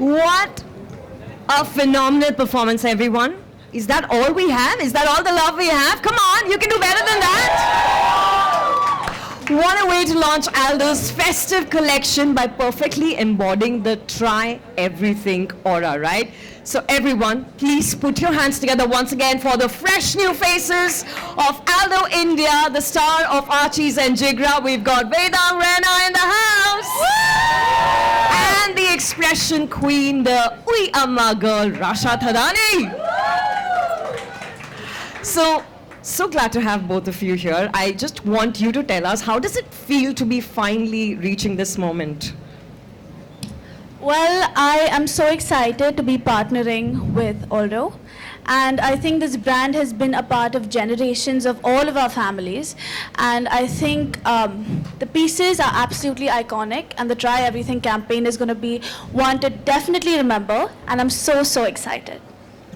What a phenomenal performance, everyone. Is that all we have? Is that all the love we have? Come on, you can do better than that. What a way to launch Aldo's festive collection by perfectly embodying the try everything aura, right? So everyone, please put your hands together once again for the fresh new faces of Aldo India, the star of Archie's and Jigra. We've got Vedang Rana in the house. And the expression queen, the Ui Amma girl, Rasha Thadani. So glad to have both of you here. I just want you to tell us, how does it feel to be finally reaching this moment? Well, I am so excited to be partnering with Aldo. And I think this brand has been a part of generations of all of our families. And I think the pieces are absolutely iconic. And the Try Everything campaign is going to be one to definitely remember. And I'm so excited.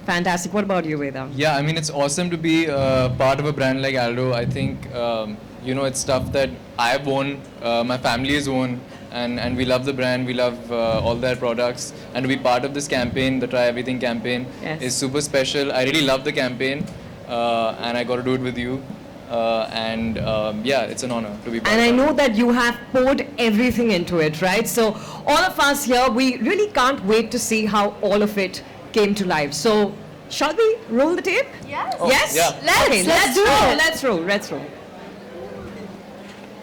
Fantastic. What about you, Vedang? Yeah, I mean, it's awesome to be part of a brand like Aldo. I think, it's stuff that I've worn, my family has worn, and we love the brand, we love all their products. And to be part of this campaign, the Try Everything campaign, is super special. I really love the campaign, and I got to do it with you. It's an honor to be part And of I it. know that you have poured everything into it, right? So all of us here, we really can't wait to see how all of it came to life. So, shall we roll the tape? Yes. Yes? Yeah. Let's do it. Let's roll.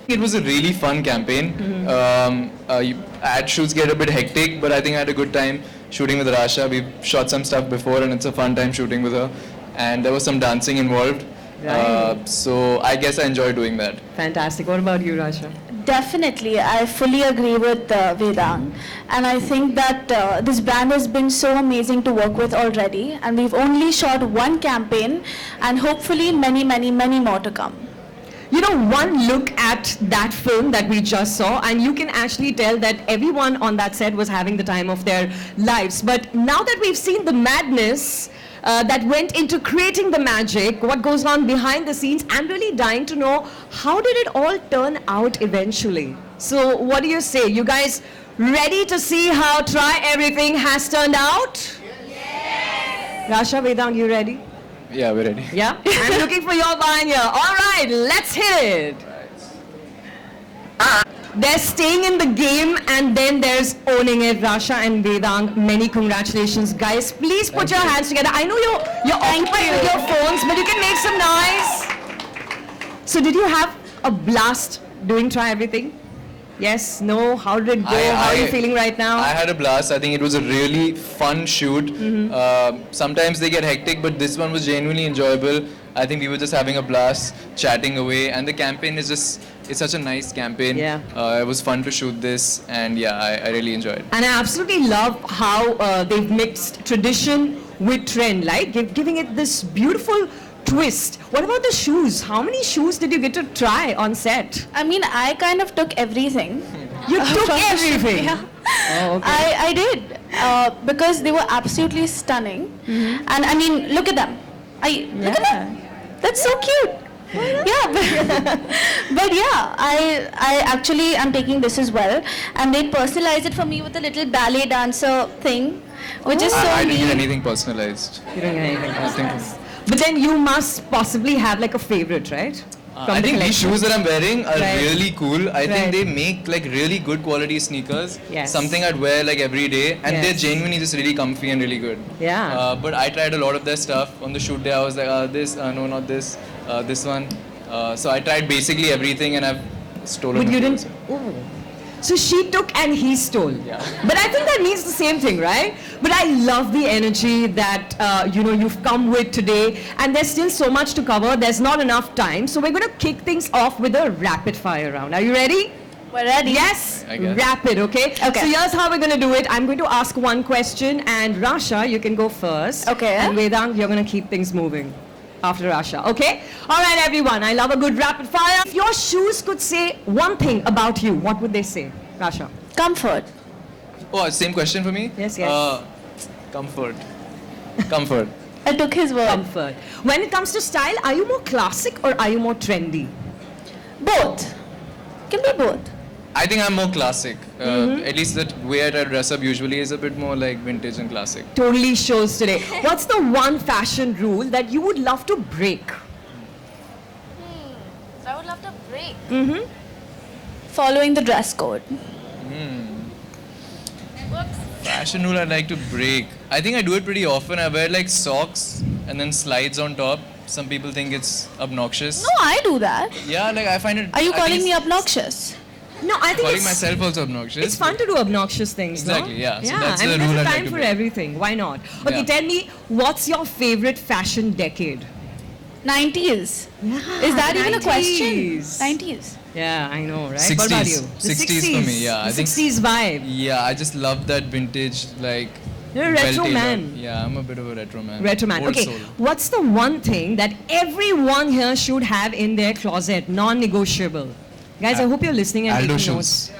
It was a really fun campaign. Ad shoots get a bit hectic, but I think I had a good time shooting with Rasha. We've shot some stuff before, and it's a fun time shooting with her. And there was some dancing involved. Right. So I guess I enjoy doing that. Fantastic. What about you, Rasha? Definitely, I fully agree with Vedang, and I think that this brand has been so amazing to work with already, and we've only shot one campaign, and hopefully many more to come. You know, one look at that film that we just saw, and you can actually tell that everyone on that set was having the time of their lives. But now that we've seen the madness that went into creating the magic, what goes on behind the scenes, I'm really dying to know, how did it all turn out eventually? So what do you say? You guys ready to see how Try Everything has turned out? Yes! Rasha, Vedang, you ready? Yeah, we're ready. Yeah? I'm looking for your buy-in here. All right, let's hit it. There's staying in the game, and then there's owning it. Rasha and Vedang, many congratulations. Guys, please put your hands together. I know you're occupied with your phones, but you can make some noise. So did you have a blast doing Try Everything? Yes? No? How did it go? How are you feeling right now? I had a blast. I think it was a really fun shoot. Sometimes they get hectic, but this one was genuinely enjoyable. I think we were just having a blast, chatting away, and the campaign is it's such a nice campaign. Yeah. It was fun to shoot this, and I really enjoyed it. And I absolutely love how they've mixed tradition with trend, like giving it this beautiful twist. What about the shoes? How many shoes did you get to try on set? I mean, I kind of took everything. You took from the shoot, everything? Yeah. Oh, okay. I did, because they were absolutely stunning. And I mean, look at them. Look at them. That's so cute. Yeah, but yeah, I actually am taking this as well, and they personalized it for me with a little ballet dancer thing, which is so I didn't neat. get anything personalized. You don't get anything Nothing. But then you must possibly have like a favorite, right? From I the think these collection. shoes that I'm wearing are Right. really cool. I Right. think they make like really good quality sneakers. Yes. Something I'd wear like every day, and Yes. they're genuinely just really comfy and really good. Yeah. But I tried a lot of their stuff on the shoot day. I was like, this, no, not this, this one. So I tried basically everything, and I've stolen. But you a few didn't. also. Oh. So she took and he stole. Yeah. But I think that means the same thing, right? But I love the energy that you've come with today, and there's still so much to cover. There's not enough time, so we're going to kick things off with a rapid fire round. Are you ready? We're ready. Yes. I guess. Rapid, okay? Okay. So here's how we're going to do it. I'm going to ask one question, and Rasha, you can go first. Okay. And Vedang, you're going to keep things moving after Rasha, okay? All right, everyone. I love a good rapid fire. If your shoes could say one thing about you, what would they say, Rasha? Comfort. Oh, same question for me? Yes, yes. Comfort. Comfort. I took his word. Comfort. When it comes to style, are you more classic or are you more trendy? Both. Can be both. I think I'm more classic. At least the way I dress up usually is a bit more like vintage and classic. Totally shows today. What's the one fashion rule that you would love to break? I would love to break. Following the dress code. Fashion rule I'd like to break. I think I do it pretty often. I wear like socks and then slides on top. Some people think it's obnoxious. No, I do that. Yeah, like I find it. Are you I think calling me it's- obnoxious? No, I think Calling it's, myself also obnoxious. it's fun to do obnoxious things, no? Exactly, yeah. So Yeah, that's I mean, the rule there's a I'd like time to for break. everything. Why not? Okay, Yeah. tell me, what's your favorite fashion decade? 90s. Yeah, Is that even a question? 90s. 90s. Yeah, I know, right? What about 60s. you? The 60s for me, yeah, The I think- 60s vibe. Yeah, I just love that vintage, like. You're a retro well-tailored. man. Yeah, I'm a bit of a retro man. Retro man. Old Okay, soul. what's the one thing that everyone here should have in their closet, non-negotiable? Guys, I hope you're listening and Aldo taking shoes. notes.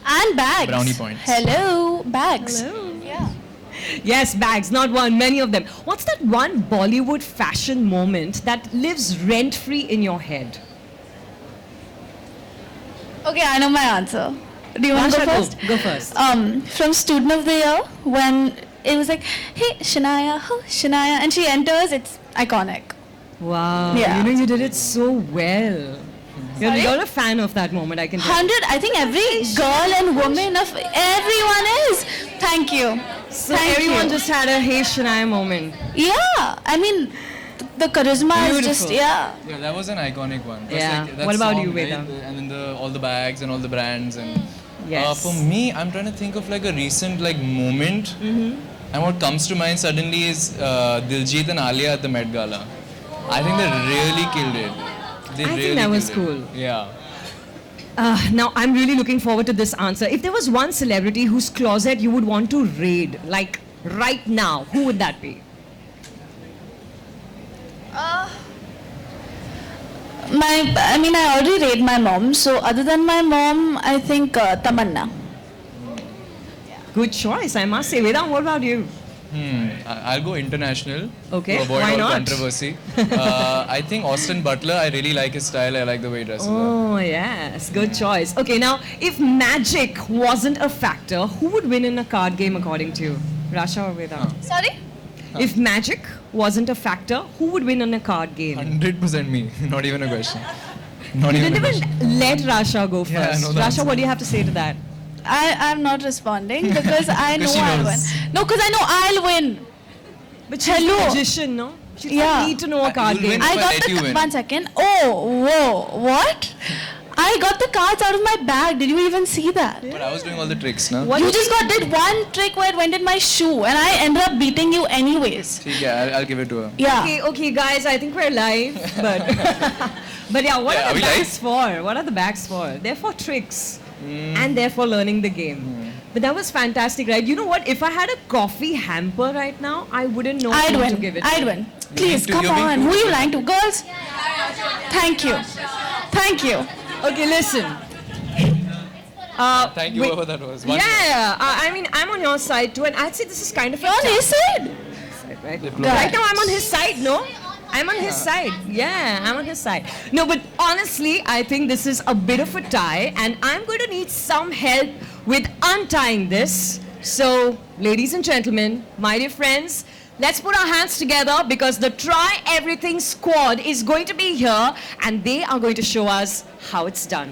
And bags. Brownie points. Hello, bags. Hello. Yeah. Yes, bags, not one, many of them. What's that one Bollywood fashion moment that lives rent-free in your head? Okay, I know my answer. Do you want to Asha, go first? Go first. From Student of the Year, when it was like, hey, Shania, oh, Shania, and she enters, it's iconic. Wow. Yeah. You know, you did it so well. Sorry? You're a fan of that moment, I can tell. 100, I think every girl and woman of everyone is. Thank you. So Thank everyone you. just had a hey Shania moment. Yeah, I mean, the charisma is just, Beautiful. yeah. Yeah, that was an iconic one. That's Yeah. Like, that What about song, you, right? Veda? And then all the bags and all the brands and. Yes. For me, I'm trying to think of like a recent like moment. And what comes to mind suddenly is Diljit and Alia at the Met Gala. I think they really killed it. They I think really that was killed cool. it. Yeah. Now, I'm really looking forward to this answer. If there was one celebrity whose closet you would want to raid, like right now, who would that be? I already rated my mom, so other than my mom, I think Tamanna. Good choice, I must say. Vedant, what about you? I'll go international. Okay, To avoid why all not? controversy. I think Austin Butler. I really like his style. I like the way he dresses up. Oh, yes, good choice. Okay, now, if magic wasn't a factor, who would win in a card game according to you? Rasha or Vedant? Sorry? If magic wasn't a factor, who would win in a card game? 100% me. Not even a question. Not You even didn't a question. even let Rasha go first. Yeah, I know the Rasha, answer. what do you have to say to that? I'm not responding because I know Because she I'll win. knows. No, because I know I'll win. But she's Hello. a magician, no? She doesn't Yeah. need to know a card You'll win. game. If I I got let you the win. 1 second. Oh, whoa, what? I got the cards out of my bag. Did you even see that? But I was doing all the tricks, no? What You did just did one trick where it went in my shoe, and I ended up beating you anyways. Yeah, I'll give it to her. Yeah. Okay, guys, I think we're live, but but yeah, what Yeah, are are the we bags for? What are the bags for? They're for tricks, and they're for learning the game. But that was fantastic, right? You know what? If I had a coffee hamper right now, I wouldn't know I'd who win. to give it. I'd to. win. Please, to- come you're being on. too- Who are you lying to? Girls? Thank you. Thank you. Okay, listen. Thank you, wait. whoever that was. Yeah, I mean, I'm on your side too, and I'd say this is kind of a You're on his side. right? Diplomat. Right now, I'm on his side, no? I'm on his side. Yeah, I'm on his side. No, but honestly, I think this is a bit of a tie, and I'm going to need some help with untying this. So, ladies and gentlemen, my dear friends, let's put our hands together because the Try Everything squad is going to be here, and they are going to show us how it's done.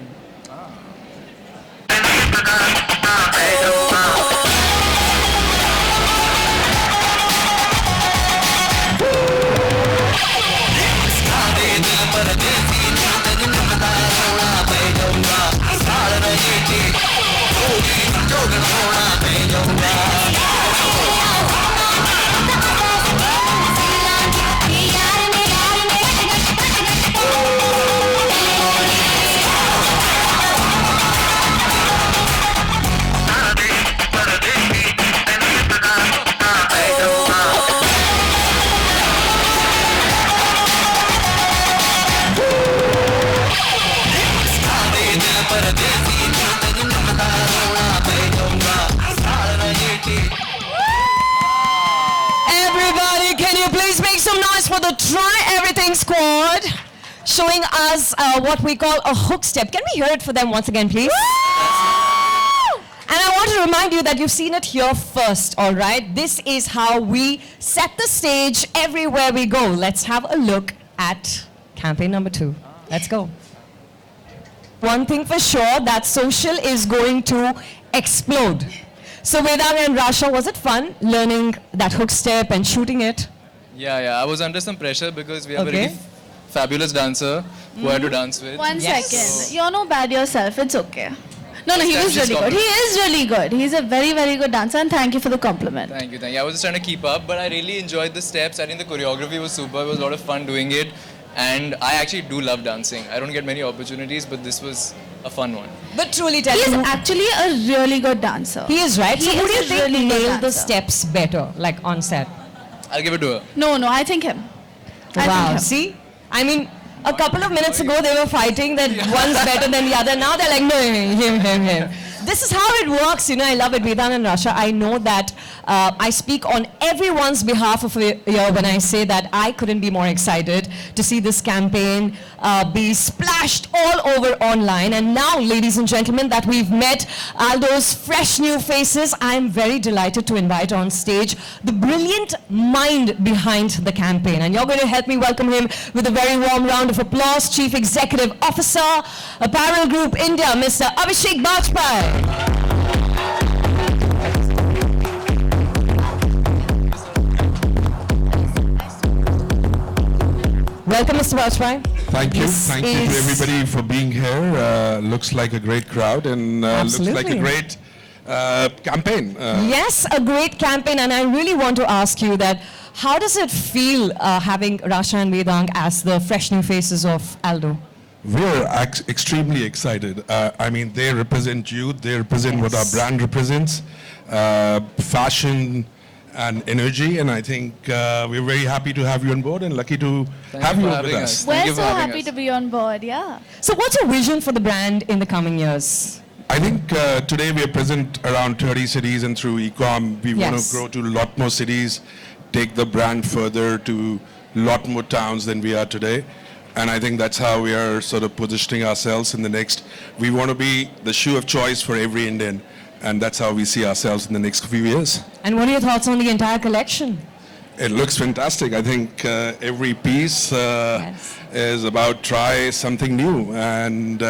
Everybody, can you please make some noise for the Try Everything squad? Showing us what we call a hook step. Can we hear it for them once again, please? And I want to remind you that you've seen it here first, all right? This is how we set the stage everywhere we go. Let's have a look at campaign number 2. Let's go. One thing for sure, that social is going to explode. So Vedang and Rasha, was it fun learning that hook step and shooting it? Yeah. I was under some pressure because we have a Okay. really fabulous dancer who I had to dance with. One Yes. second. You're no bad yourself. It's okay. No, he That's was really just good. He is really good. He's a very, very good dancer, and thank you for the compliment. Thank you. I was just trying to keep up, but I really enjoyed the steps. I think the choreography was super. It was a lot of fun doing it. And I actually do love dancing. I don't get many opportunities, but this was a fun one. But truly tell He's me, actually a really good dancer. he is right. He So who do you is a think really good nailed the dancer. steps better, like on set? I'll give it to her. No, I think him. I Wow, think him. see? I mean, a couple of minutes ago they were fighting that one's better than the other. Now they're like, no, him. This is how it works, I love it, Vedang and Rasha. I know that I speak on everyone's behalf of here when I say that I couldn't be more excited to see this campaign be splashed all over online. And now, ladies and gentlemen, that we've met Aldo's fresh new faces, I'm very delighted to invite on stage the brilliant mind behind the campaign. And you're going to help me welcome him with a very warm round of applause. Chief Executive Officer, Apparel Group India, Mr. Abhishek Bajpai. Welcome, Mr. Bajpai. Thank you. This Thank you to is- everybody for being here. Looks like a great crowd and looks like Absolutely. a great campaign. Yes, a great campaign, and I really want to ask you that how does it feel having Rasha and Vedang as the fresh new faces of Aldo? We're extremely excited. I mean, they represent youth. They represent what our Yes. brand represents, fashion and energy. And I think we're very happy to have you on board and lucky to have you you for with having us. us. Thank We're you so for having happy us. to be on board, yeah. So what's your vision for the brand in the coming years? I think today we are present around 30 cities, and through e-com, we want Yes. to grow to a lot more cities, take the brand further to a lot more towns than we are today. And I think that's how we are sort of positioning ourselves in the next. We want to be the shoe of choice for every Indian, and that's how we see ourselves in the next few years. And what are your thoughts on the entire collection? It looks fantastic. I think every piece Yes. is about try something new, and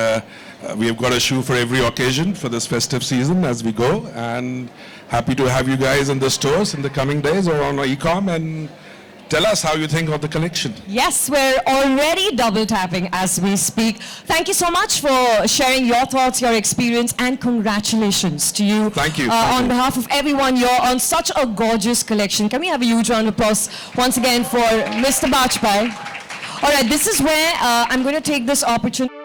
we have got a shoe for every occasion for this festive season as we go. And happy to have you guys in the stores in the coming days or on our e-com and tell us how you think of the collection. Yes, we're already double tapping as we speak. Thank you so much for sharing your thoughts, your experience, and congratulations to you. Thank you. Thank On you. behalf of everyone here on such a gorgeous collection. Can we have a huge round of applause once again for Mr. Bajpai? All right, this is where I'm going to take this opportunity.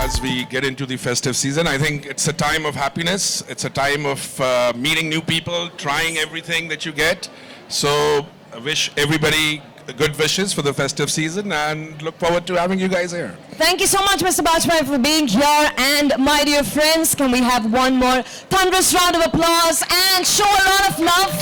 As we get into the festive season, I think it's a time of happiness. It's a time of meeting new people, trying everything that you get. So I wish everybody good wishes for the festive season and look forward to having you guys here. Thank you so much, Mr. Bajpai, for being here. And my dear friends, can we have one more thunderous round of applause and show a lot of love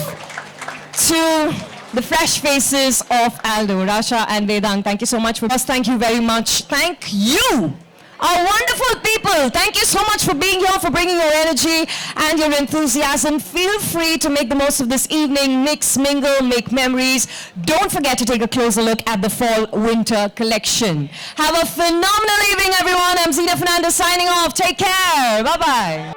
to the fresh faces of Aldo, Rasha and Vedang. Thank you so much for us. Thank you very much. Thank you, our wonderful people. Thank you so much for being here, for bringing your energy and your enthusiasm. Feel free to make the most of this evening, mix, mingle, make memories. Don't forget to take a closer look at the fall-winter collection. Have a phenomenal evening, everyone. I'm Zina Fernandez signing off. Take care. Bye-bye.